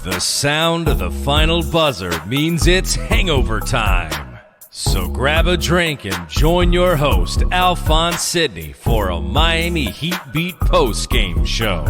The sound of the final buzzer means it's hangover time. So grab a drink and join your host, Alphonse Sidney, for a Miami Heat Beat postgame show.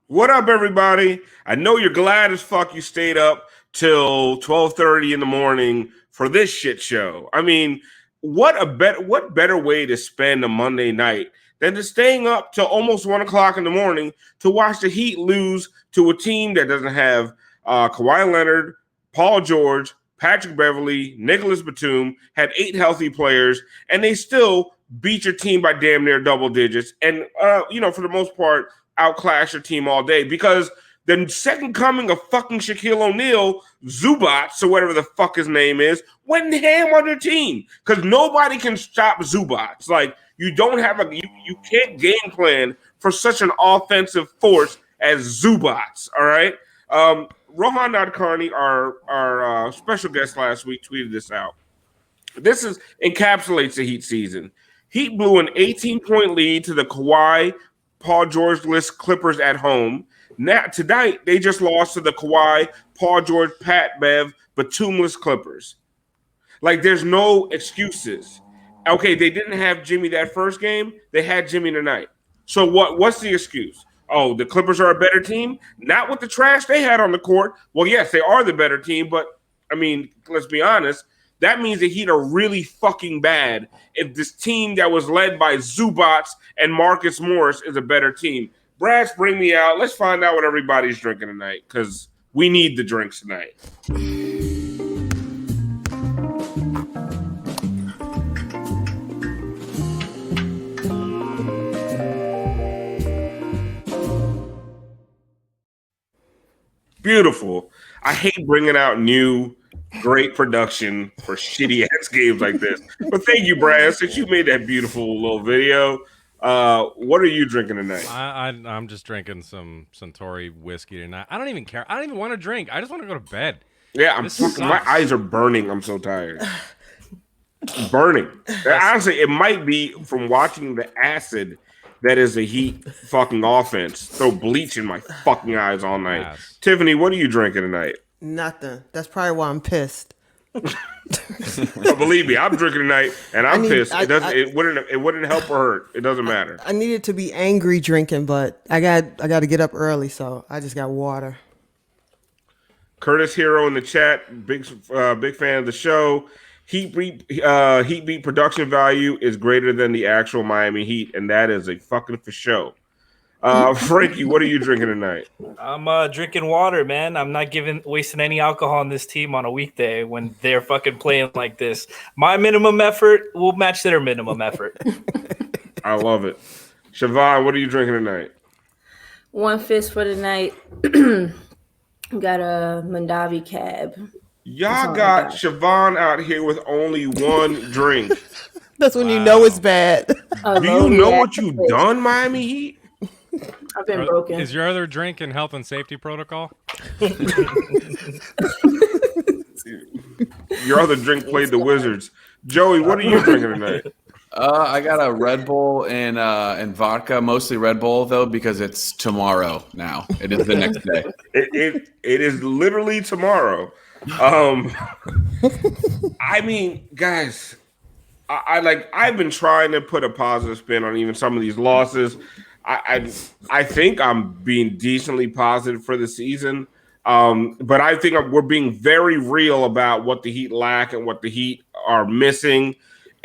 What up, everybody? I know you're glad as fuck you stayed up till 12:30 in the morning for this shit show. I mean, what better way to spend a Monday night than to staying up till almost 1 o'clock in the morning to watch the Heat lose to a team that doesn't have Kawhi Leonard, Paul George, Patrick Beverley, Nicholas Batum, had 8 healthy players, and they still beat your team by damn near double digits. And, for the most part, outclass your team all day because the second coming of fucking Shaquille O'Neal, Zubats, or whatever the fuck his name is, went ham on your team because nobody can stop Zubats. Like, you don't have you can't game plan for such an offensive force as Zubats, all right? Rohan Nadkarni, our special guest last week, tweeted this out. This encapsulates the Heat season. Heat blew an 18-point lead to the Kawhi, Paul George-less Clippers at home. Now tonight, they just lost to the Kawhi, Paul George, Pat Bev, Batum-less Clippers. Like, there's no excuses. Okay, they didn't have Jimmy that first game. They had Jimmy tonight. So what's the excuse? Oh, the Clippers are a better team? Not with the trash they had on the court. Well, yes, they are the better team, but, I mean, let's be honest. That means the Heat are really fucking bad if this team that was led by Zubats and Marcus Morris is a better team. Brass, bring me out. Let's find out what everybody's drinking tonight because we need the drinks tonight. Beautiful. I hate bringing out new, great production for shitty-ass games like this. But thank you, Brass, since you made that beautiful little video. What are you drinking tonight? I'm just drinking some Suntory whiskey tonight. I don't even care. I don't even want to drink. I just want to go to bed. Yeah, my eyes are burning. I'm so tired. Burning. Honestly, it might be from watching the acid that is the Heat fucking offense. Throw bleach in my fucking eyes all night. Yes. Tiffany, what are you drinking tonight? Nothing. That's probably why I'm pissed. But believe me, I'm drinking tonight, and I'm pissed. It wouldn't help or hurt. It doesn't matter. I needed to be angry drinking, but I got to get up early, so I just got water. Curtis Hero in the chat, big fan of the show. Heat Beat production value is greater than the actual Miami Heat, and that is a fucking for show. Franky, what are you drinking tonight? I'm drinking water, man. I'm not wasting any alcohol on this team on a weekday when they're fucking playing like this. My minimum effort will match their minimum effort. I love it. Siobhan, what are you drinking tonight? One fist for the night. Got a Mandavi cab. Y'all got Siobhan out here with only one drink. That's when you know it's bad. Do you know what you've done, Miami Heat? I've been broken. Is your other drink in health and safety protocol? Your other drink played the Wizards. Joey, what are you drinking tonight? I got a Red Bull and vodka, mostly Red Bull though, because it's tomorrow now. It is the next day. It is literally tomorrow. I mean, guys, I've been trying to put a positive spin on even some of these losses. I think I'm being decently positive for the season. But I think we're being very real about what the Heat lack and what the Heat are missing.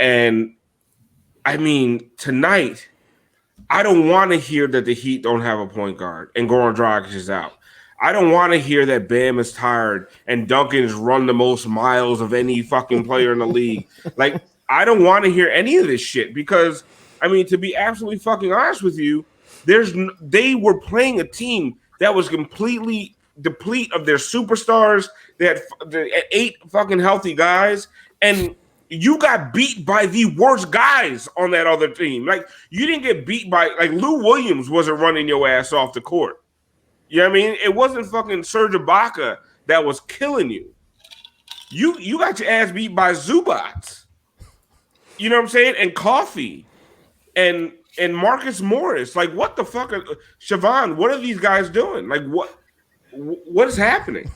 And I mean, tonight, I don't want to hear that the Heat don't have a point guard and Goran Dragic is out. I don't want to hear that Bam is tired and Duncan's run the most miles of any fucking player in the league. Like, I don't want to hear any of this shit because, I mean, to be absolutely fucking honest with you, they were playing a team that was completely deplete of their superstars. They had 8 fucking healthy guys, and you got beat by the worst guys on that other team. Like, you didn't get beat by, like, Lou Williams wasn't running your ass off the court. You know what I mean? It wasn't fucking Serge Ibaka that was killing you. You got your ass beat by Zubats. You know what I'm saying? And Coffee. And and Marcus Morris. Like, what the fuck? Siobhan, what are these guys doing? Like, what is happening?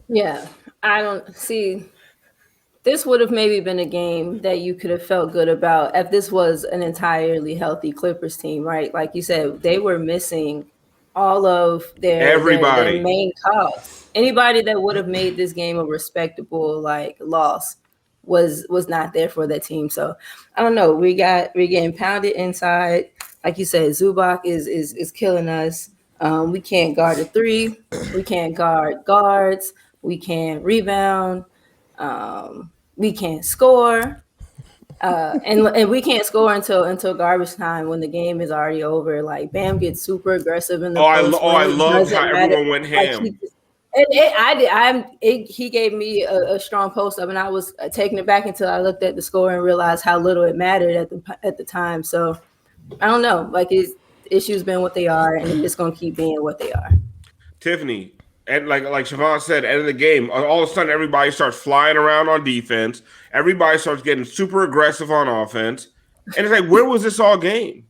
Yeah, I don't see. This would have maybe been a game that you could have felt good about if this was an entirely healthy Clippers team, right? Like you said, they were missing all of their main cause. Anybody that would have made this game a respectable loss was not there for that team. So I don't know. We're getting pounded inside. Like you said, Zubac is killing us. We can't guard a three. We can't guard guards. We can't rebound. We can't score, and we can't score until garbage time when the game is already over. Like Bam gets super aggressive in the post. I love how everyone went ham. He gave me a strong post up, and I was taking it back until I looked at the score and realized how little it mattered at the time. So I don't know. Like his issues been what they are, and it's gonna keep being what they are. Tiffany. And like Siobhan said, end of the game, all of a sudden everybody starts flying around on defense. Everybody starts getting super aggressive on offense. And it's like, where was this all game?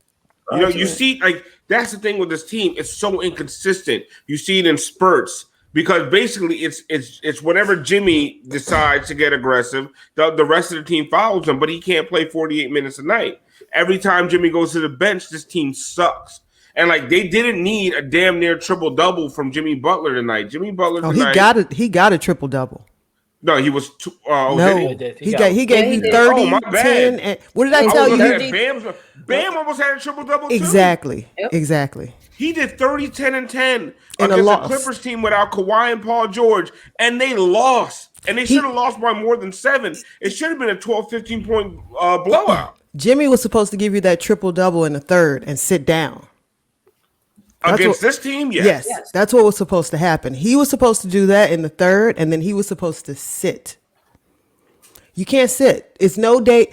You know, you see, like, that's the thing with this team. It's so inconsistent. You see it in spurts because basically it's whenever Jimmy decides to get aggressive, the rest of the team follows him, but he can't play 48 minutes a night. Every time Jimmy goes to the bench, this team sucks. And like they didn't need a damn near triple double from Jimmy Butler tonight. Jimmy Butler tonight. He got a triple double. No, he was. He gave you 30, 10, and what did I tell you? Bam almost had a triple double too. Exactly. He did 30, 10, and 10 against the Clippers team without Kawhi and Paul George, and they lost. And they should have lost by more than 7. It should have been a 12, 15 point blowout. Jimmy was supposed to give you that triple double in the third and sit down. Against this team, yes, that's what was supposed to happen. He was supposed to do that in the third, and then he was supposed to sit. You can't sit. It's no day.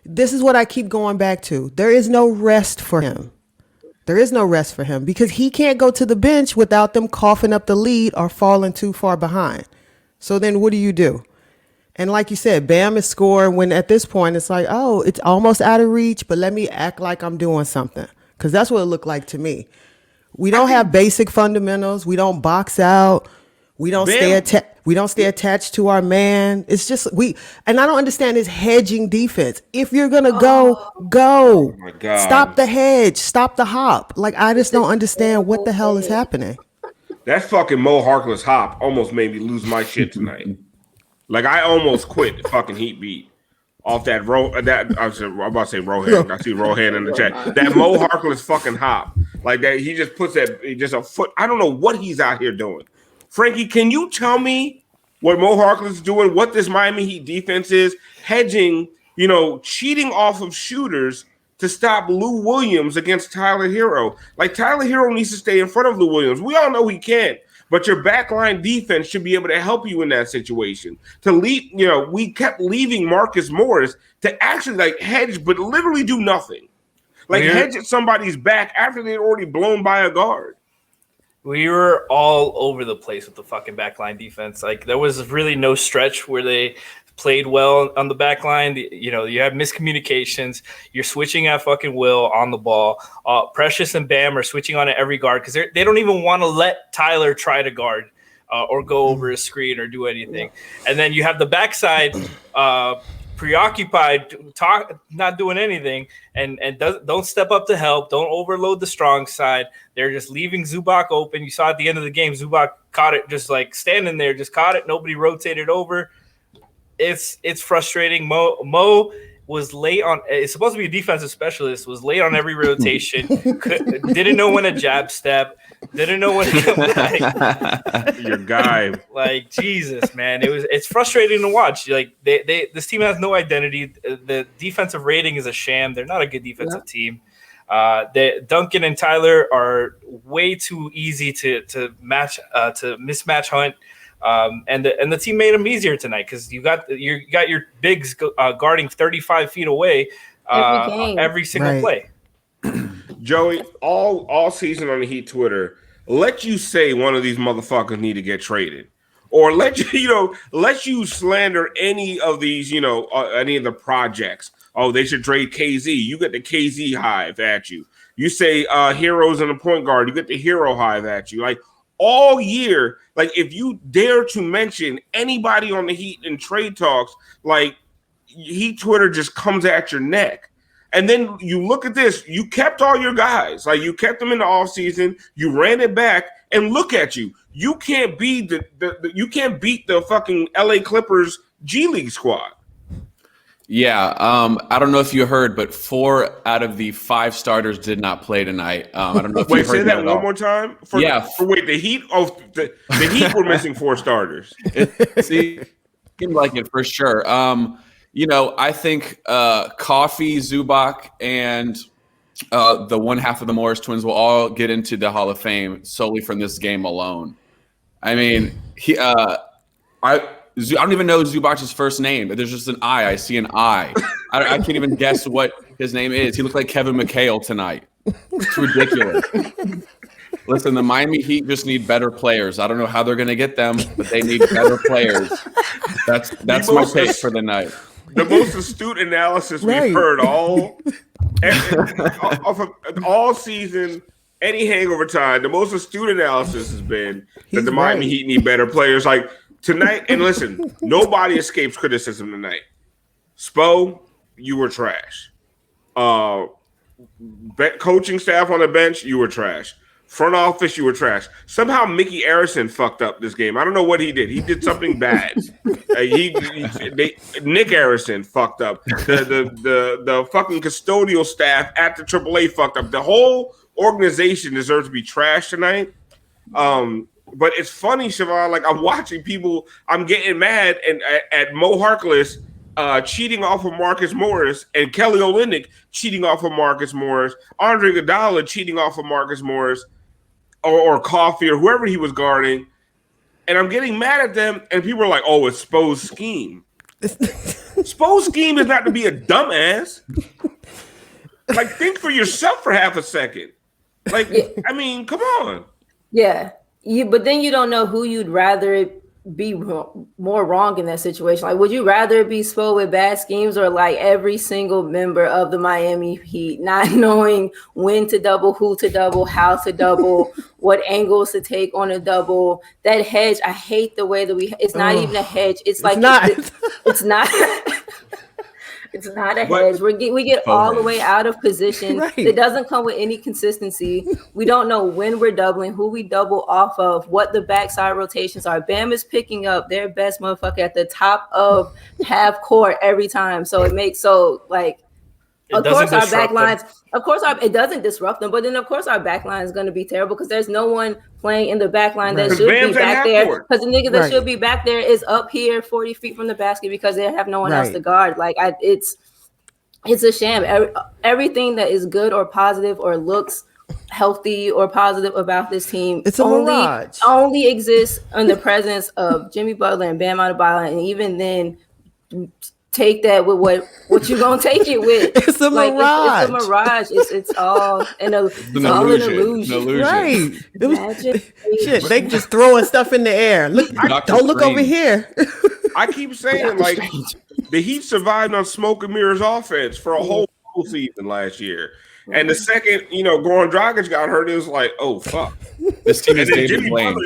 This is what I keep going back to. There is no rest for him. There is no rest for him because he can't go to the bench without them coughing up the lead or falling too far behind. So then what do? And like you said, Bam is scoring when at this point it's like, oh, it's almost out of reach, but let me act like I'm doing something. Because that's what it looked like to me. We don't have basic fundamentals. We don't box out. We don't stay attached to our man. It's just and I don't understand this hedging defense. If you're gonna go. Oh my God. Stop the hedge. Stop the hop. Like I just don't understand what the hell is happening. That fucking Mo Harkless hop almost made me lose my shit tonight. Like I almost quit the fucking Heat beat. Off that I'm about to say Rohan. I see Rohan in the chat. That Mo Harkless fucking hop, like that. He just puts just a foot. I don't know what he's out here doing. Frankie, can you tell me what Mo Harkless is doing? What this Miami Heat defense is hedging? You know, cheating off of shooters to stop Lou Williams against Tyler Hero. Like Tyler Hero needs to stay in front of Lou Williams. We all know he can't. But your backline defense should be able to help you in that situation. We kept leaving Marcus Morris to actually hedge, but literally do nothing. Hedge at somebody's back after they'd already blown by a guard. We were all over the place with the fucking backline defense. Like there was really no stretch where they played well on the back line. You have miscommunications. You're switching at fucking will on the ball. Precious and Bam are switching on at every guard because they don't even want to let Tyler try to guard or go over a screen or do anything. And then you have the backside preoccupied, not doing anything, and don't step up to help. Don't overload the strong side. They're just leaving Zubac open. You saw at the end of the game, Zubac caught it just like standing there, just caught it. Nobody rotated over. It's frustrating. Mo was late on. It's supposed to be a defensive specialist. Was late on every rotation. Didn't know when to jab step. Didn't know when to come back. Your guy. Like Jesus, man. It's frustrating to watch. Like this team has no identity. The defensive rating is a sham. They're not a good defensive team. Duncan and Tyler are way too easy to match to mismatch hunt. And the team made them easier tonight because you got your bigs guarding 35 feet away every single play. Joey, all season on the Heat Twitter, let you say one of these motherfuckers need to get traded, or let you slander any of these any of the projects. oh, they should trade KZ. You get the KZ hive at you. You say heroes in the point guard, you get the hero hive at you. Like all year, like if you dare to mention anybody on the Heat in trade talks, like Heat Twitter just comes at your neck. And then you look at this, you kept all your guys, like you kept them in the offseason, you ran it back, and look at you. You can't beat the fucking LA Clippers G League squad. Yeah, I don't know if you heard, but 4 out of the 5 starters did not play tonight. I don't know if you heard say that one all. more time. The Heat. Oh, the Heat were missing 4 starters. Seemed like it for sure. I think Coffee, Zubac, and the one half of the Morris twins will all get into the Hall of Fame solely from this game alone. I mean, I don't even know Zubac's first name. There's just an I. I see an I. I can't even guess what his name is. He looked like Kevin McHale tonight. It's ridiculous. Listen, the Miami Heat just need better players. I don't know how they're going to get them, but they need better players. That's my take for the night. The most astute analysis we've heard all season, any hangover time. The most astute analysis has been that the Miami Heat need better players. Like tonight, and listen, nobody escapes criticism tonight. Spo, you were trash. Coaching staff on the bench, you were trash. Front office, you were trash. Somehow Mickey Arison fucked up this game. I don't know what he did. He did something bad. Nick Arison fucked up. The fucking custodial staff at the AAA fucked up. The whole organization deserves to be trashed tonight. But it's funny, Siobhan, like I'm watching people, I'm getting mad at Mo Harkless cheating off of Marcus Morris and Kelly Olynyk cheating off of Marcus Morris, Andre Iguodala cheating off of Marcus Morris, or Coffee or whoever he was guarding, and I'm getting mad at them, and people are like, oh, it's Spo's scheme. Spo's scheme is not to be a dumbass. Like, think for yourself for half a second. Like, I mean, come on. Yeah. But then you don't know who you'd rather be more wrong in that situation. Like, would you rather be Spo with bad schemes, or like every single member of the Miami Heat not knowing when to double, who to double, how to double, what angles to take on a double? That hedge, I hate the way that it's not even a hedge. It's like it's not. It's not a hedge. We get all the way out of position. Right. It doesn't come with any consistency. We don't know when we're doubling, who we double off of, what the backside rotations are. Bam is picking up their best motherfucker at the top of half court every time. So it makes of course our back lines. Of course, it doesn't disrupt them, but then of course our back line is going to be terrible because there's no one playing in the back line that should be back there. Because the nigga that should be back there is up here 40 feet from the basket because they have no one else to guard. Like it's a sham. Everything that is good or positive or looks healthy or positive about this team only exists in the presence of Jimmy Butler and Bam Adebayo, and even then, take that with what you gonna take it with. It's a mirage. It's a mirage. It's all an illusion. Right. Shit, they just throwing stuff in the air. Don't look over here. I keep saying, like, the Heat survived on smoke and mirrors offense for a whole season last year. And the second, Goran Dragic got hurt, it was like, oh, fuck. This team is David Blaine.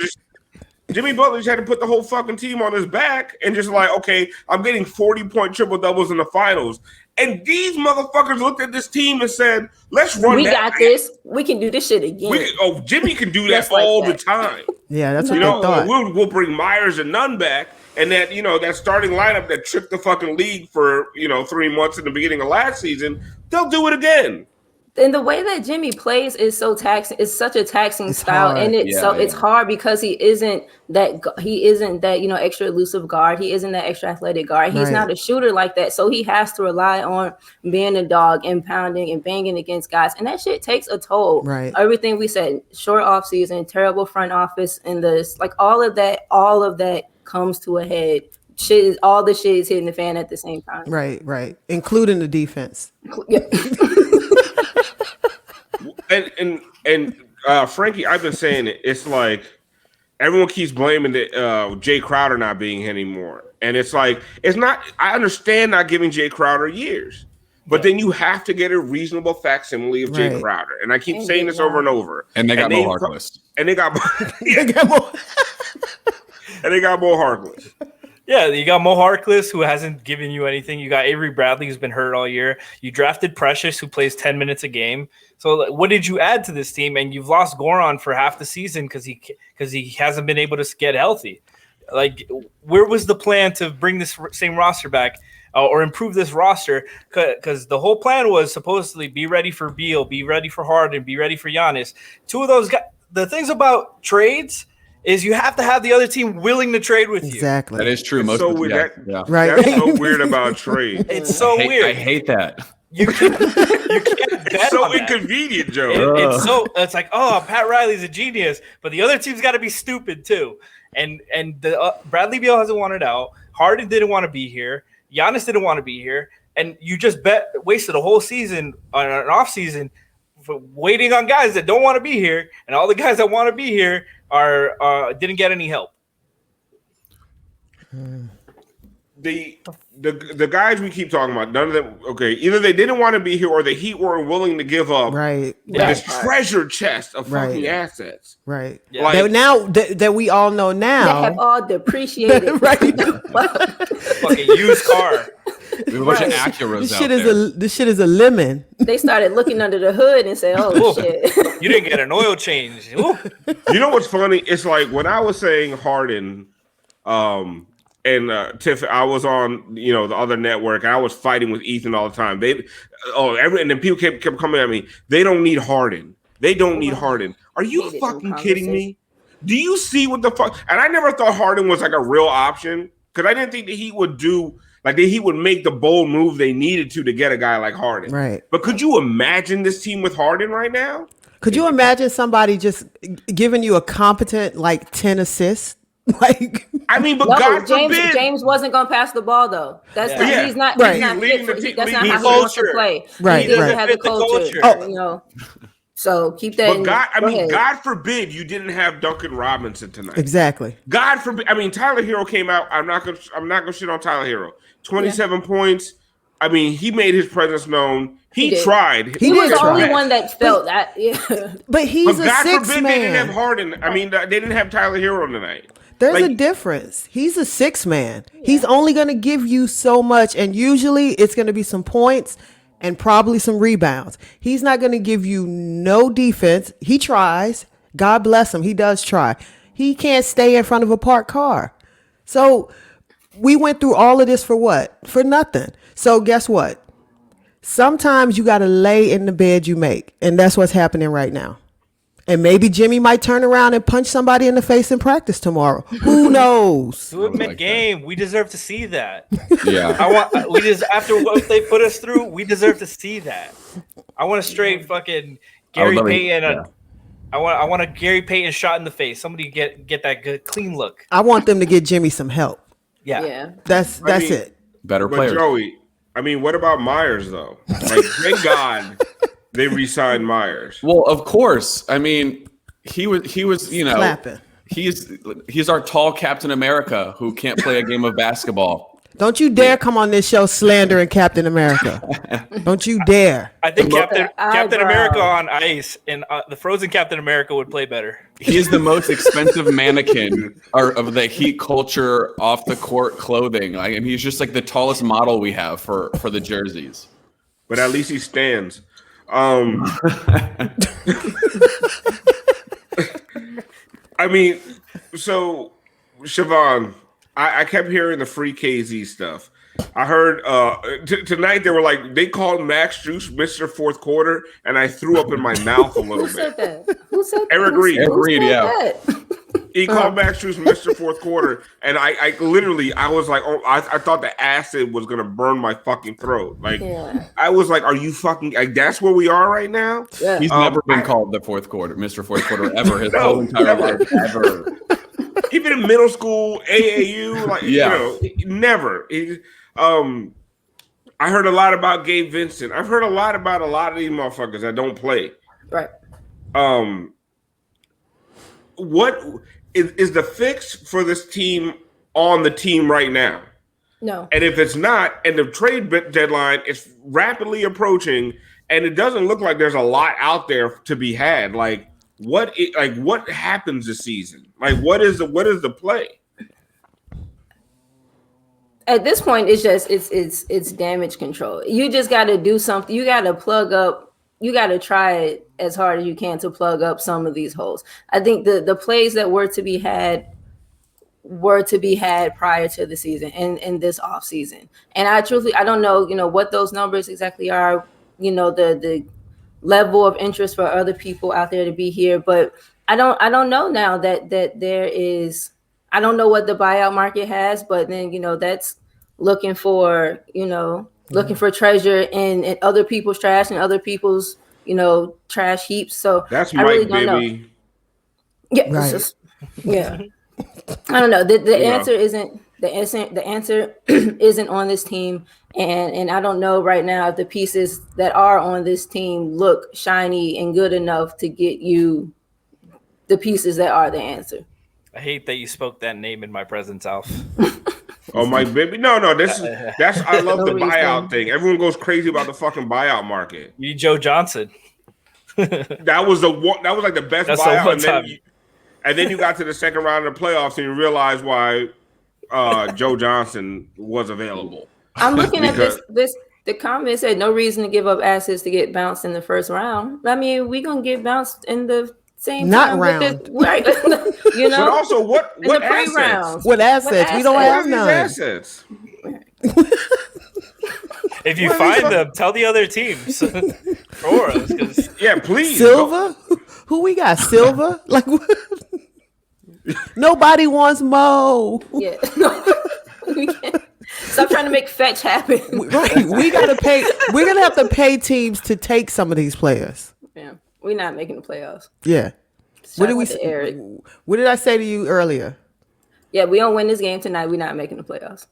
Jimmy Butler just had to put the whole fucking team on his back and just like, okay, I'm getting 40-point triple-doubles in the finals. And these motherfuckers looked at this team and said, let's run We got this. We can do this shit again. Jimmy can do that all the time. Yeah, that's what they thought. We'll bring Myers and Nunn back. And that, that starting lineup that tricked the fucking league for, 3 months in the beginning of last season, they'll do it again. And the way that Jimmy plays is so taxing. It's such a taxing style, hard. And it's hard because he isn't that extra elusive guard. He isn't that extra athletic guard. He's not a shooter like that, so he has to rely on being a dog and pounding and banging against guys, and that shit takes a toll. Right. Everything we said, short off season, terrible front office, and all of that comes to a head. All the shit is hitting the fan at the same time. Right, including the defense. Yeah. And Frankie, I've been saying it. It's like everyone keeps blaming Jay Crowder not being here anymore, and it's like it's not. I understand not giving Jay Crowder years, But then you have to get a reasonable facsimile of Jay Crowder. And I keep saying this over and over. And they got Mo Harkless. And they got Mo and they got Mo Harkless. Yeah, you got Mo Harkless, who hasn't given you anything. You got Avery Bradley, who's been hurt all year. You drafted Precious, who plays 10 minutes a game. So what did you add to this team? And you've lost Goran for half the season because he hasn't been able to get healthy. Like, where was the plan to bring this same roster back or improve this roster? Because the whole plan was supposedly be ready for Beal, be ready for Harden, be ready for Giannis. Two of those guys. The things about trades is you have to have the other team willing to trade with you. Exactly. That is true. It's Most so of weird. Right. That's so weird about trade. It's so weird. I hate that. You can't bet So on that. inconvenient, Joe. It's like, oh, Pat Riley's a genius, but the other team's got to be stupid too. And the Bradley Beal hasn't wanted out. Harden didn't want to be here. Giannis didn't want to be here, and you just wasted a whole season on an off season for waiting on guys that don't want to be here, and all the guys that want to be here didn't get any help. The guys we keep talking about, none of them. Okay, either they didn't want to be here, or the Heat weren't willing to give up this treasure chest of fucking assets. Right. Yeah. Like, now that we all know now, that have all depreciated. Fucking used car. We have a bunch of Acuras out there. This shit is a lemon. They started looking under the hood and said, "Oh shit, you didn't get an oil change." Ooh. You know what's funny? It's like when I was saying Harden, and Tiff, I was on the other network, and I was fighting with Ethan all the time. And then people kept coming at me. They don't need Harden. They don't need Harden. Are you fucking kidding me? Do you see what the fuck? And I never thought Harden was like a real option because I didn't think that he would do. Like, he would make the bold move they needed to get a guy like Harden. Right. But could you imagine this team with Harden right now? Could you imagine somebody just giving you a competent, 10 assists? I mean, but God forbid. James wasn't going to pass the ball, though. He's not right. That's not how he wants to play. Right. He doesn't have the culture. So keep that. But God forbid you didn't have Duncan Robinson tonight. Exactly. God forbid. I mean, Tyler Hero came out. I'm not gonna shit on Tyler Hero. 27 points. I mean, he made his presence known. He tried. He was the only one that felt that. Yeah. But he's a six man. They didn't have Harden. I mean, they didn't have Tyler Hero tonight. There's a difference. He's a six man. Yeah. He's only going to give you so much, and usually it's going to be some points and probably some rebounds. He's not going to give you no defense. He tries. God bless him. He does try. He can't stay in front of a parked car. So we went through all of this for what? For nothing. So guess what? Sometimes you got to lay in the bed you make, and that's what's happening right now. And maybe Jimmy might turn around and punch somebody in the face in practice tomorrow. Who knows? Do it mid-game. We deserve to see that. Yeah. After what they put us through, we deserve to see that. I want a straight fucking Gary Payton. Yeah. I want a Gary Payton shot in the face. Somebody get that good clean look. I want them to get Jimmy some help. Yeah. That's it. Better players. But Joey, I mean, what about Myers though? Thank God they re-signed Myers. Well, of course. I mean, he was Clapping. He's our tall Captain America who can't play a game of basketball. Don't you dare come on this show slandering Captain America. Don't you dare. I think Captain America on ice and the frozen Captain America would play better. He is the most expensive mannequin of the Heat culture off the court clothing. And he's just the tallest model we have for the jerseys. But at least he stands. I mean, so Siobhan, I kept hearing the free KZ stuff. I heard tonight they called Max Juice Mr. Fourth Quarter, and I threw up in my mouth a little bit. Who said that? Eric Reed. Eric Reed, yeah. He called Max Juice Mr. Fourth Quarter, and I literally was like, oh, I thought the acid was gonna burn my fucking throat. I was like, are you fucking that's where we are right now? Yeah. He's never been called the fourth quarter, Mr. Fourth Quarter ever his whole entire life ever. Even in middle school, AAU, never. I heard a lot about Gabe Vincent. I've heard a lot about a lot of these motherfuckers that don't play. Right. What is the fix for this team on the team right now? No. And if it's not, and the trade deadline is rapidly approaching, and it doesn't look like there's a lot out there to be had, like what happens this season? Like what is the play? At this point, it's damage control. You just got to do something. You got to plug up. You got to try it as hard as you can to plug up some of these holes. I think the plays that were to be had prior to the season and in this off season. And I don't know, what those numbers exactly are, the level of interest for other people out there to be here. But I don't know now that there is, I don't know what the buyout market has, but then, that's looking for treasure in other people's trash and other people's, trash heaps. So that's I really Mike, don't baby. know. Yeah. Right. Yeah. I don't know. The answer isn't on this team, and I don't know right now if the pieces that are on this team look shiny and good enough to get you the pieces that are the answer. I hate that you spoke that name in my presence, Alf. Oh my baby, no, that's I love the Nobody's buyout thing. Everyone goes crazy about the fucking buyout market. You Joe Johnson. That was like the best That's buyout, and then you got to the second round of the playoffs and you realized why Joe Johnson was available. I'm looking at this. The comment said no reason to give up assets to get bounced in the first round. I mean, we're gonna get bounced in the same time round. Right? But also, what assets? Pre-rounds. What assets? We don't What have are these none. assets? If you find them, tell the other teams for us. Yeah, please. Silva? Who we got? Silva? Like what? Nobody wants Mo. Yeah. We can't. Stop trying to make fetch happen. Right. We gotta pay. We're gonna have to pay teams to take some of these players. Yeah, we're not making the playoffs. Yeah. What did we say? Eric? What did I say to you earlier? Yeah, we don't win this game tonight. We're not making the playoffs.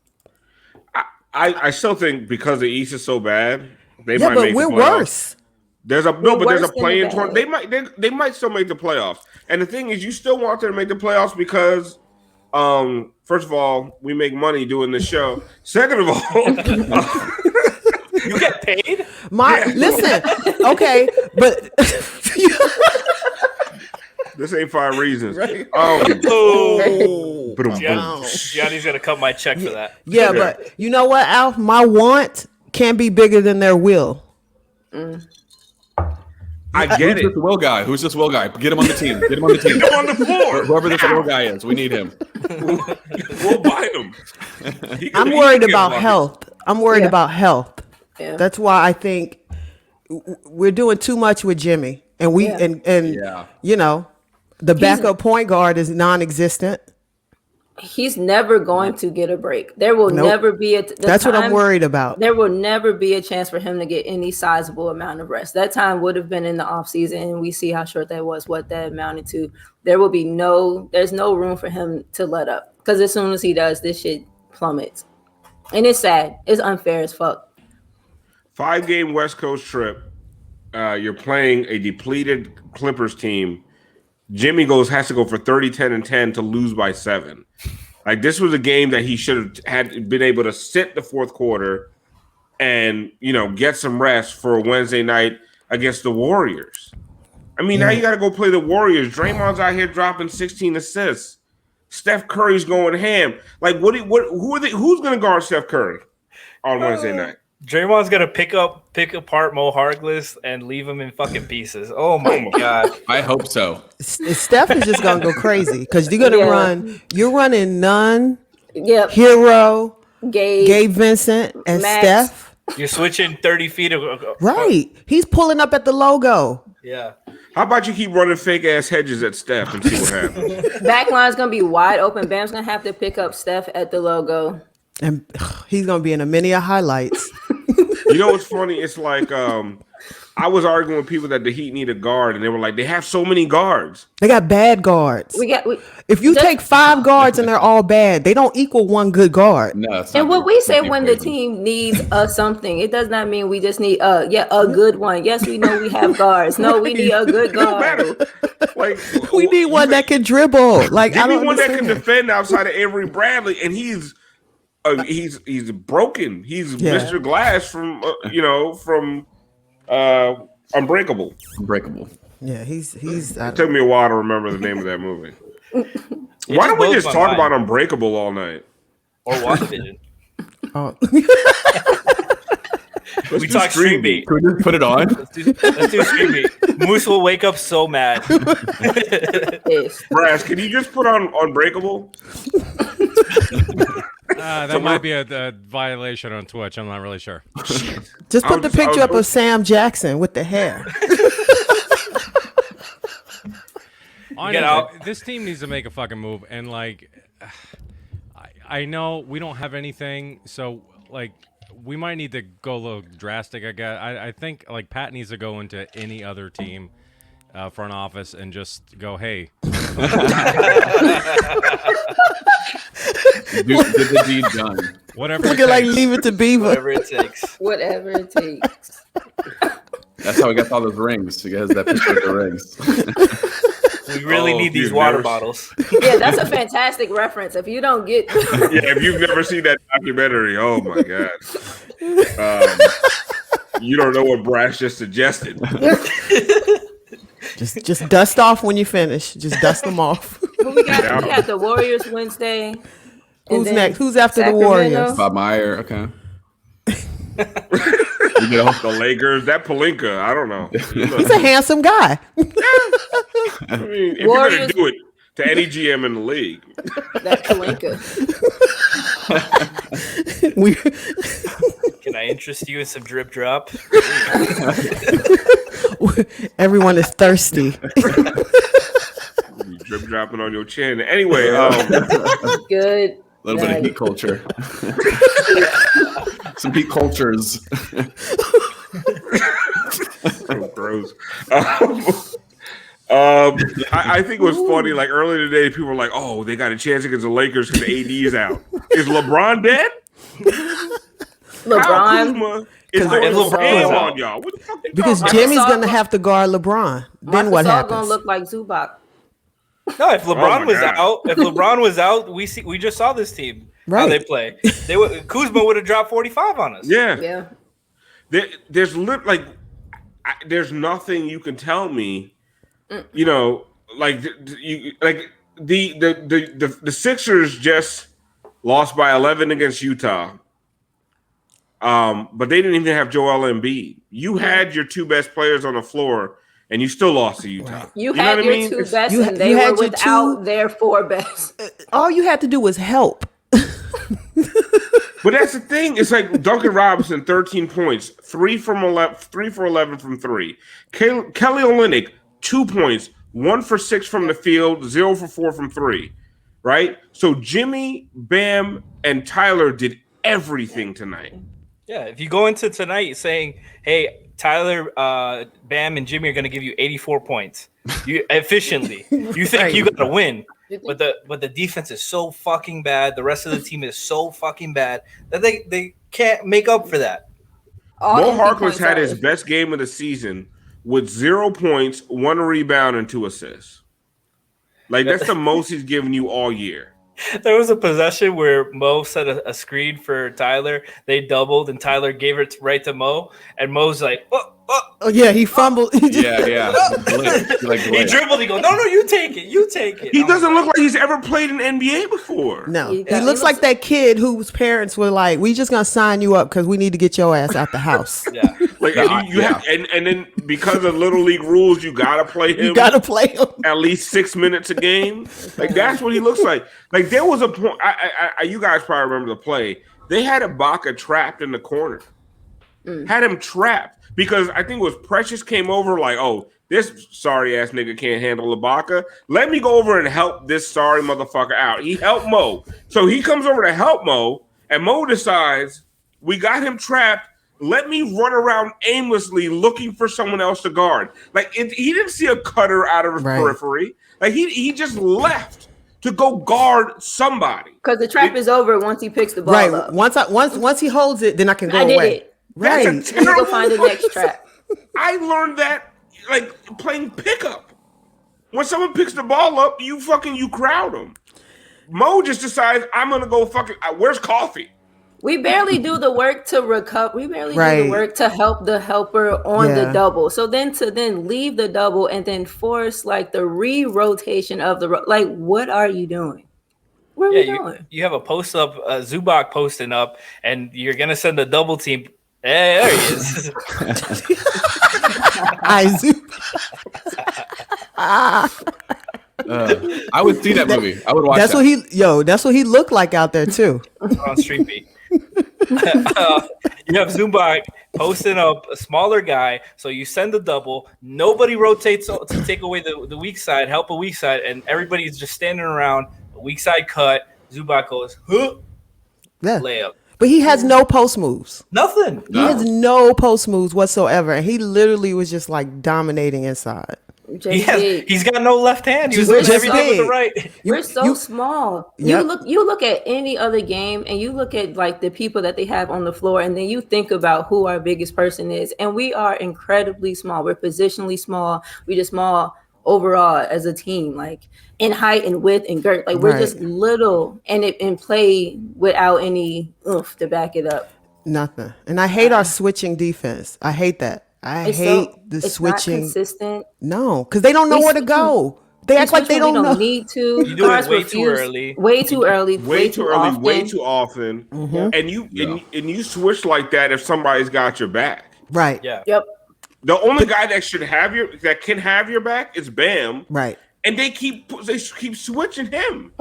I still think because the East is so bad, they Yeah, might but make we're the playoffs. worse. There's worse a than play-in the tournament. They might still make the playoffs. And the thing is, you still want them to make the playoffs because, first of all, we make money doing this show. Second of all, You get paid? Listen, okay, but this ain't 5 reasons. Right. Gianni's gonna cut my check for that. yeah, but you know what, Alf? My want can be bigger than their will. I get Who's it. this Will guy? Who's this Will guy? Get him on the team. Get him on the team. Get him on the floor. Whoever this Will guy is, we need him. We'll buy him. I'm worried about health. Yeah. That's why I think we're doing too much with Jimmy, and the backup point guard is non-existent. He's never going to get a break. There will never be That's what I'm worried about. There will never be a chance for him to get any sizable amount of rest. That time would have been in the offseason, and we see how short that was, what that amounted to. There's no room for him to let up, because as soon as he does, this shit plummets. And it's sad. It's unfair as fuck. 5-game West Coast trip. You're playing a depleted Clippers team. Jimmy has to go for 30, 10, and 10 to lose by 7. Like, this was a game that he should have had been able to sit the fourth quarter and, get some rest for a Wednesday night against the Warriors. I mean, now you got to go play the Warriors. Draymond's out here dropping 16 assists. Steph Curry's going ham. Like, who's going to guard Steph Curry on Wednesday night? Draymond's gonna pick apart Mo Harkless and leave him in fucking pieces. Oh my god! I hope so. Steph is just gonna go crazy because you're gonna run. You're running Nunn, Hero, Gabe Vincent, and Max. Steph. You're switching 30 feet. Right. He's pulling up at the logo. Yeah. How about you keep running fake ass hedges at Steph and see what happens? Back line's gonna be wide open. Bam's gonna have to pick up Steph at the logo. And he's gonna be in a many highlights. You know what's funny? It's like I was arguing with people that the Heat need a guard, and they were like, they have so many guards. They got bad guards. If you take 5 guards and they're all bad, they don't equal one good guard. No. And what we say when the team needs something, it does not mean we just need a good one. Yes, we know we have guards. No, we need a good guard. Like, we need one that can dribble. Like, give I me don't one that can understand. defend outside of Avery Bradley, and he's He's broken. He's Yeah. Mr. Glass from Unbreakable. Unbreakable. Yeah, he's. It took me a while to remember the name of that movie. It Why don't we blows just my talk mind. about Unbreakable all night? Or WandaVision. Oh. We talk Street Beat. Could we just put it on? Let's do Street Beat. Moose will wake up so mad. Pissed. Brass, can you just put on Unbreakable? That might be a violation on Twitch. I'm not really sure. Just put the picture up of Sam Jackson with the hair. Honestly, this team needs to make a fucking move. And, like, I know we don't have anything, so, like, we might need to go a little drastic, I guess. I think, like, Pat needs to go into any other team front office and just go, hey. Get the deed done. Whatever. Looking like Leave It to Beaver. Whatever it takes. Whatever it takes. That's how we got all those rings. He has that picture of the rings. We really need these water bottles. Yeah, that's a fantastic reference. If you don't get Yeah, if you've never seen that documentary, oh my god, you don't know what Brass just suggested. Just dust off when you finish. Just dust them off. Well, we got the Warriors Wednesday. Who's next? Who's after the Warriors? Bob Meyer. Okay. The Lakers, that Pelinka, I don't know. He's a handsome guy. I mean, if you're gonna do it to any GM in the league, That Kalinka. Can I interest you in some drip drop? Everyone is thirsty. you drip dropping on your chin. Anyway, Good. A little bit of heat culture. Some heat cultures. so gross. I think it was funny. Like earlier today, people were like, "Oh, they got a chance against the Lakers because AD is out." Is LeBron dead? LeBron. Is LeBron on y'all? What the fuck? Because Jimmy's gonna have to guard LeBron. Then what happens? Gonna look like Zubac. No, if LeBron was God. out, we just saw this team how they play. Kuzma would have dropped 45 on us. Yeah. There's there's nothing you can tell me. You know, like the Sixers just lost by 11 against Utah. But they didn't even have Joel Embiid. You had your two best players on the floor, and you still lost to Utah. You had your two best, and they were without their four best. All you had to do was help. But that's the thing. It's like Duncan Robinson, 13 points, 3 for 11 from 3. Kelly Olynyk, 2 points, 1 for 6 from the field, 0 for 4 from 3. Right? So Jimmy, Bam, and Tyler did everything tonight. Yeah, if you go into tonight saying, "Hey, Tyler, Bam, and Jimmy are going to give you 84 points," you efficiently, you think you got to win. But the defense is so fucking bad. The rest of the team is so fucking bad that they can't make up for that. Mo Harkless had his best game of the season with 0 points, 1 rebound, and 2 assists. Like that's the most he's given you all year. There was a possession where Mo set a screen for Tyler. They doubled, and Tyler gave it right to Mo. And Mo's like, Oh yeah, he fumbled. Yeah. He dribbled. He goes, no, you take it. He doesn't look like he's ever played in the NBA before. No, he looks like that kid whose parents were like, "We just gonna sign you up because we need to get your ass out the house." Yeah. Like and then because of little league rules, you gotta play him. You gotta play him at least 6 minutes a game. Like that's what he looks like. Like there was a point. You guys probably remember the play. They had Ibaka trapped in the corner. Had him trapped because I think it was Precious came over like, "Oh, this sorry ass nigga can't handle Ibaka. Let me go over and help this sorry motherfucker out." He helped Mo, so he comes over to help Mo, and Mo decides we got him trapped. Let me run around aimlessly looking for someone else to guard. Like he didn't see a cutter out of his periphery. Like he just left to go guard somebody. Because the trap is over once he picks the ball up. Once he holds it, then I can go away. I did it. Right. And you go find the next trap. I learned that like playing pickup. When someone picks the ball up, you crowd them. Mo just decides I'm gonna go fucking. Where's coffee? We barely do the work to recover. We barely do Right. the work to help the helper on the Yeah. double. So then to leave the double and then force like the re-rotation of like, what are you doing? What are we doing? You have a post up, Zubac posting up, and you're gonna send a double team. Hey, there he is. I would see that movie. I would watch That's that. That's what he looked like out there too. On Street Beat. You have Zubac posting up a smaller guy, so you send a double. Nobody rotates to take away the weak side, help a weak side, and everybody's just standing around. A weak side cut. Zubac goes, huh? Yeah. Layup. But he has no post moves. Nothing. He has no post moves whatsoever. And he literally was just like dominating inside. He's got no left hand. He was Just doing everything with big. the right. We're so small. Yep. You look at any other game and you look at like the people that they have on the floor, and then you think about who our biggest person is, and we are incredibly small. We're positionally small. We're just small overall as a team, like in height and width and girth. Like we're just little, and play without any oomph to back it up. Nothing. And I hate our switching defense. I hate that. I hate the switching. Not consistent. No, because they don't know where to go. They act like they don't know. Need to. You do it way too early. Way too early. Way too early. Way too often. Mm-hmm. And you switch like that if somebody's got your back. Right. Yeah. Yep. The only guy that can have your back is Bam. Right. And they keep switching him.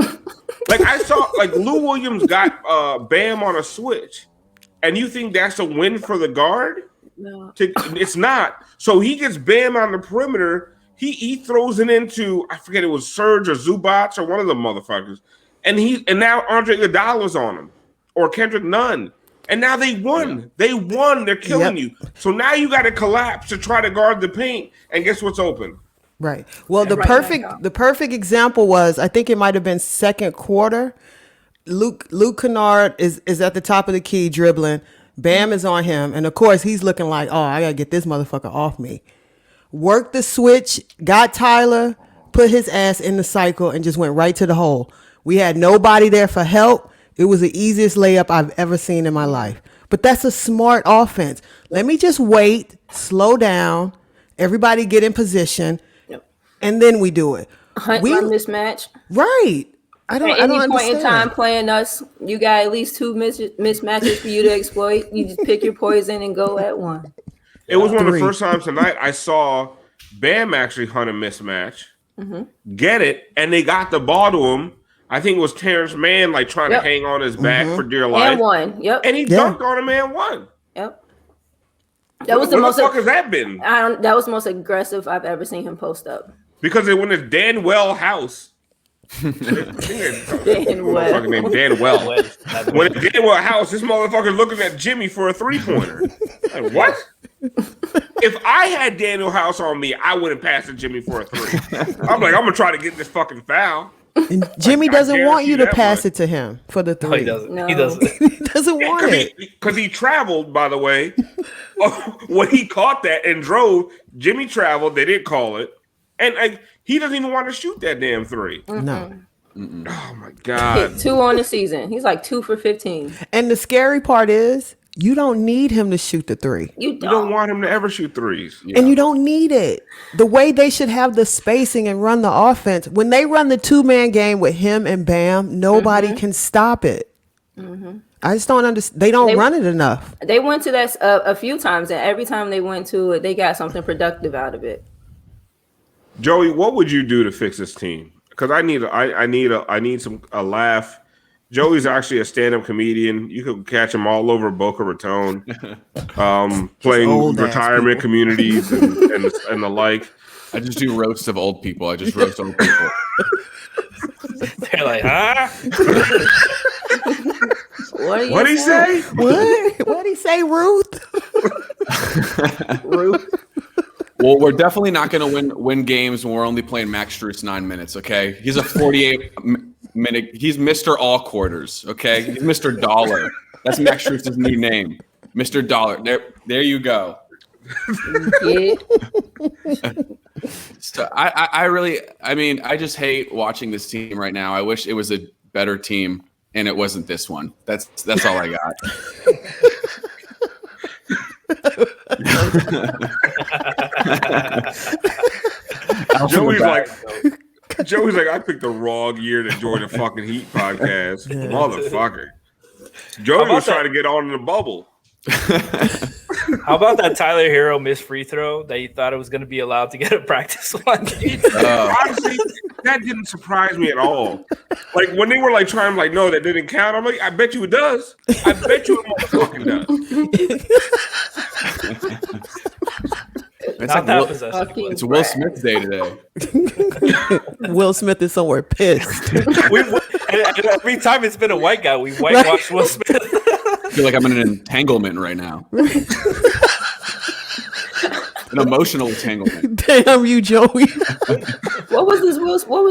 Like I saw, like Lou Williams got Bam on a switch, and you think that's a win for the guard? No. It's not. So he gets Bam on the perimeter. He throws it into, I forget, it was Serge or Zubac or one of the motherfuckers, and now Andre Iguodala's on him or Kendrick Nunn, and now they won. They won. They're killing you. So now you got to collapse to try to guard the paint, and guess what's open? Right. Well, the right perfect example was, I think it might have been second quarter. Luke Kennard is at the top of the key dribbling. Bam is on him, and of course he's looking like, oh, I gotta get this motherfucker off me. Worked the switch, got Tyler, put his ass in the cycle, and just went right to the hole. We had nobody there for help. It was the easiest layup I've ever seen in my life. But that's a smart offense. Let me just wait, slow down, everybody get in position, and then we do it. Hunt mismatch. Right. I don't At any point understand. in time playing us, you got at least two mismatches for you to exploit. You just pick your poison and go at one. It was one of the first times tonight I saw Bam actually hunt a mismatch, get it, and they got the ball to him. I think it was Terrence Mann like trying to hang on his back for dear life. And one. Yep. And he dunked on him and won. Yep. That was the What most. the fuck has that been? That was the most aggressive I've ever seen him post up. Because when it's Danwell House. Motherfucker named Danwell. When it's Danwell House, this motherfucker looking at Jimmy for a 3-pointer. Like, what? If I had Daniel House on me, I wouldn't pass to Jimmy for a 3. I'm like, I'm gonna try to get this fucking foul. And Jimmy Like, I doesn't want you to guarantee pass that it to him for the 3. No, he doesn't. No. He doesn't. He doesn't want it. Because he traveled, by the way. When he caught that and drove, Jimmy traveled. They didn't call it. And he doesn't even want to shoot that damn 3. No. Oh, my God. Hit 2 on the season. He's like 2 for 15. And the scary part is, you don't need him to shoot the 3. You You don't want him to ever shoot 3s. And you don't need it. The way they should have the spacing and run the offense, when they run the 2-man game with him and Bam, nobody can stop it. I just don't understand. They don't run it enough. They went to that a few times, and every time they went to it, they got something productive out of it. Joey, what would you do to fix this team? Because I need a laugh. Joey's actually a stand-up comedian. You could catch him all over Boca Raton, playing retirement communities and the like. I just do roasts of old people. I just roast old people. They're like, huh? What'd he say? What'd he say, Ruth? Ruth. Well, we're definitely not going to win games when we're only playing Max Strus 9 minutes, okay? He's a 48-minute – he's Mr. All Quarters, okay? He's Mr. Dollar. That's Max Strus' new name, Mr. Dollar. There you go. Yeah. So I just hate watching this team right now. I wish it was a better team. and it wasn't this one. That's all I got. Joey's like, I picked the wrong year to join the fucking Heat podcast. Motherfucker. Joey was trying to get on in the bubble. How about that Tyler Hero missed free throw that you thought it was going to be allowed to get a practice one? Honestly, that didn't surprise me at all. Like when they were like trying, like, no, that didn't count. I'm like, I bet you it does. I bet you it motherfucking does. It's Will Smith's day today. Will Smith is somewhere pissed. And every time it's been a white guy, we whitewashed Will Smith. I feel like I'm in an entanglement right now. An emotional entanglement. Damn you, Joey. What was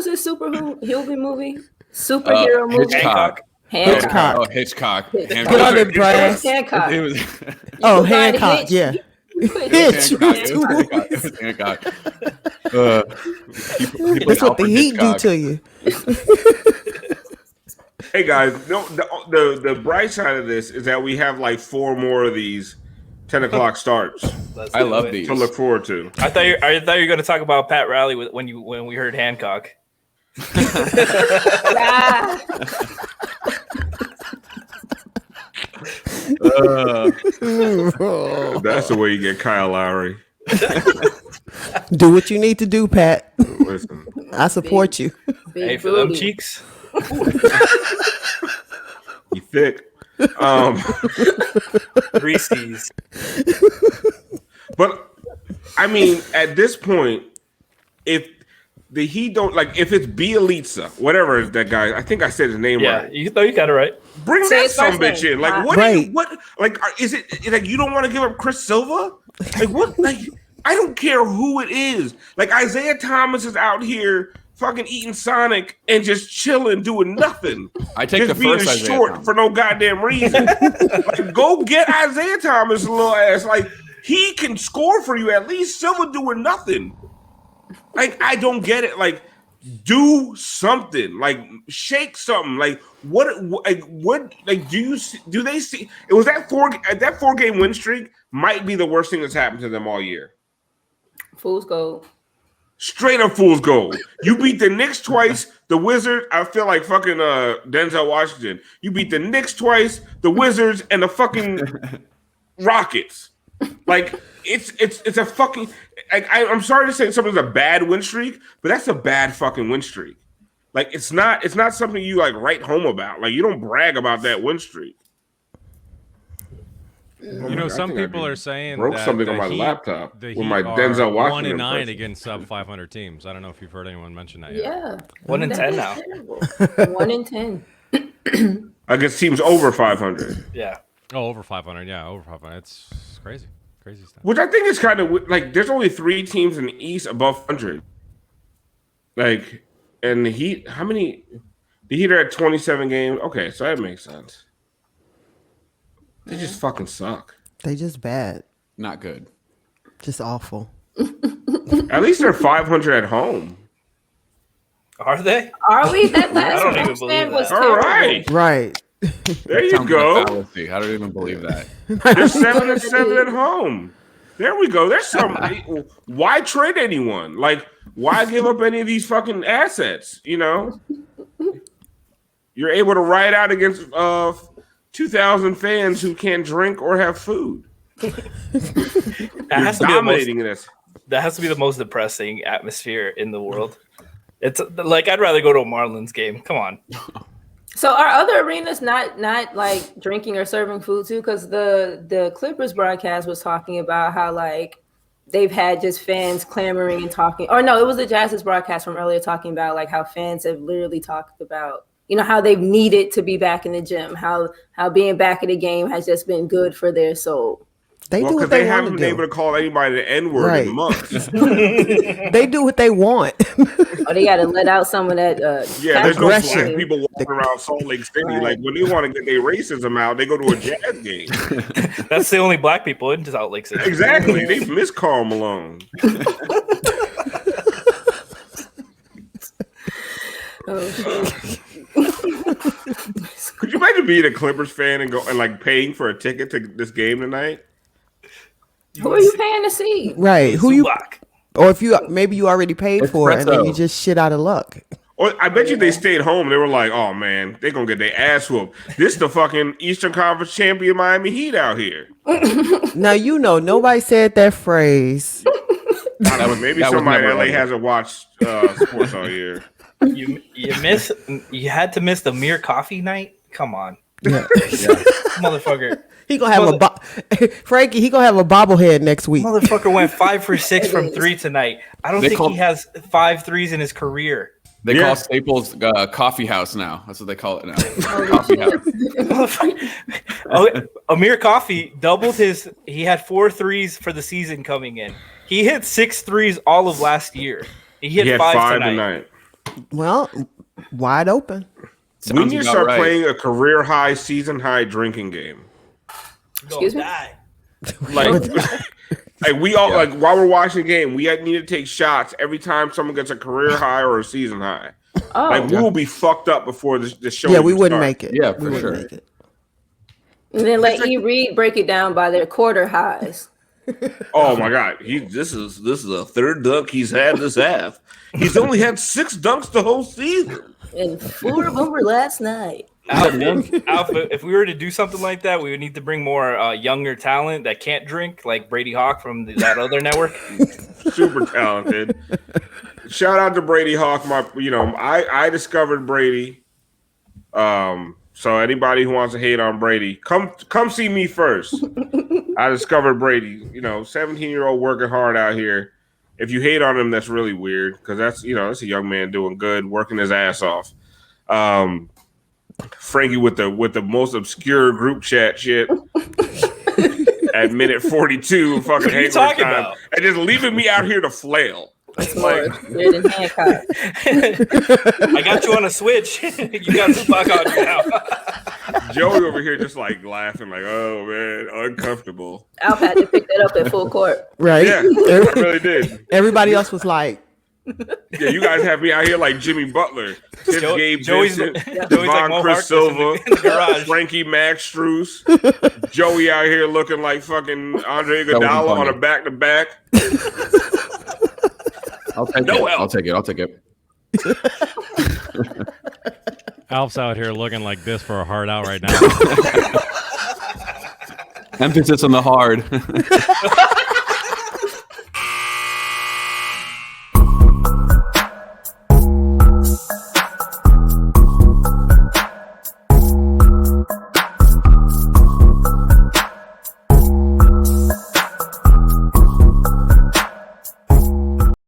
this superhuman movie? Superhero movie? Hancock. Oh, Hitchcock. Get on it, Brian. Hancock. Hancock, yeah. Hitch. Hancock. That's what the Heat do to you. Hey guys, no, the bright side of this is that we have like 4 more of these 10 o'clock starts. I love these to look forward to. I thought you were going to talk about Pat Riley when we heard Hancock. That's the way you get Kyle Lowry. Do what you need to do, Pat. Listen, I support you. Hey, for them cheeks. You thick. Reese's. But I mean, at this point, if the Heat don't like, if it's Bielitsa, whatever that guy, I think I said his name right. Yeah, you got it right. Bring that some bitch in. Like, what? Right. Is it like you don't want to give up Chris Silva? Like, what? Like, I don't care who it is. Like, Isaiah Thomas is out here fucking eating Sonic and just chilling, doing nothing. I take just the first being Isaiah short Thomas. for no goddamn reason. Like, go get Isaiah Thomas, little ass. Like, he can score for you at least. Silva doing nothing. Like, I don't get it. Like, do something. Like, shake something. Like, what? Like, do they see? It was that 4-game win streak might be the worst thing that's happened to them all year. Fool's gold. Straight up fool's gold. You beat the Knicks twice, the Wizards. I feel like fucking Denzel Washington. You beat the Knicks twice, the Wizards, and the fucking Rockets. Like, it's a fucking. I'm sorry to say something's a bad win streak, but that's a bad fucking win streak. Like, it's not something you like write home about. Like, you don't brag about that win streak. You know, some people are saying broke that something the on my Heat, laptop the with Heat my Denzel Washington 1-9 impression. against sub 500 teams. I don't know if you've heard anyone mention that yet. Yeah. 1-10 now. 1-10. Against teams over 500. Yeah. Oh, over 500. Yeah, over 500. It's crazy. Crazy stuff. Which I think is kind of like, there's only 3 teams in the East above 100. Like, and the Heat, how many? The Heat are at 27 games. Okay, so that makes sense. They just fucking suck. They just bad. Not good. Just awful. At least they're 500 at home. Are they? Are we? That last I don't even believe was that. All terrible. right. Right. There you Sounds go. like a fallacy. I don't even believe that. They're 7-7 at home. There we go. There's some. Why trade anyone? Like, why give up any of these fucking assets? You know, you're able to ride out against 2,000 fans who can't drink or have food. You're dominating this. That has to be the most depressing atmosphere in the world. It's like, I'd rather go to a Marlins game. Come on. So are other arenas not like drinking or serving food too? Because the Clippers broadcast was talking about how like they've had just fans clamoring and talking. Or no, it was the Jazz's broadcast from earlier talking about like how fans have literally talked about, you know, how they've needed to be back in the gym, how being back in the game has just been good for their soul. They do what they want haven't to been do. able to call anybody the N-word in months. They do what they want. Oh, they got to let out some of that. Yeah, there's no aggression. black people walking around Salt Lake City. Right. Like, when they want to get their racism out, they go to a Jazz game. That's the only black people in Salt Lake City. Exactly. They miss Karl Malone. imagine being a Clippers fan and like paying for a ticket to this game tonight? Who are you paying to see? Right. Who you? Zubac. Or if you maybe you already paid for it and then you just shit out of luck. Or I bet you they stayed home. They were like, "Oh man, they're gonna get their ass whooped." This the fucking Eastern Conference champion Miami Heat out here. Now you know nobody said that phrase. Maybe somebody in LA hasn't watched sports all year. You had to miss the Mere Coffee night. Come on, Yeah. motherfucker. He gonna have Frankie. He gonna have a bobblehead next week. Motherfucker went 5 for 6 from 3 tonight. I don't think he has 5 threes in his career. They call Staples Coffee House now. That's what they call it now. Coffee House. Amir Coffee doubled his. He had 4 threes for the season coming in. He hit 6 threes all of last year. He hit 5 tonight. Well, wide open. We need to start playing a career high, season high drinking game. Excuse me? Like we all like while we're watching the game, we need to take shots every time someone gets a career high or a season high. Oh, like we will be fucked up before the show. Yeah, we wouldn't make it. Yeah, for sure. Make it. and then let E. Reed break it down by their quarter highs. Oh my God, this is a third dunk he's had this half. He's only had 6 dunks the whole season, And 4 of them were last night. Alpha, if we were to do something like that, we would need to bring more younger talent that can't drink, like Brady Hawk from that other network. Super talented. Shout out to Brady Hawk. I discovered Brady. So anybody who wants to hate on Brady, come see me first. I discovered Brady. 17-year-old working hard out here. If you hate on him, that's really weird because that's a young man doing good, working his ass off. Frankie with the most obscure group chat shit at minute 42. Fucking what are you talking about? And just leaving me out here to flail. It's more weird than Hancock. I got you on a switch. You got Tupac on you now. Joey over here just like laughing, like, oh man, uncomfortable. Alf had to pick that up at full court. Right. Yeah, I really did. Everybody else was like, yeah, you guys have me out here like Jimmy Butler, Gabe Joey's Vincent, like Devon Mo Chris Harkless Silva, in the garage. Frankie Max Strus, Joey out here looking like fucking Andre Iguodala on a back-to-back. I'll take it. I'll take it. Alf's out here looking like this for a hard out right now. Emphasis on the hard.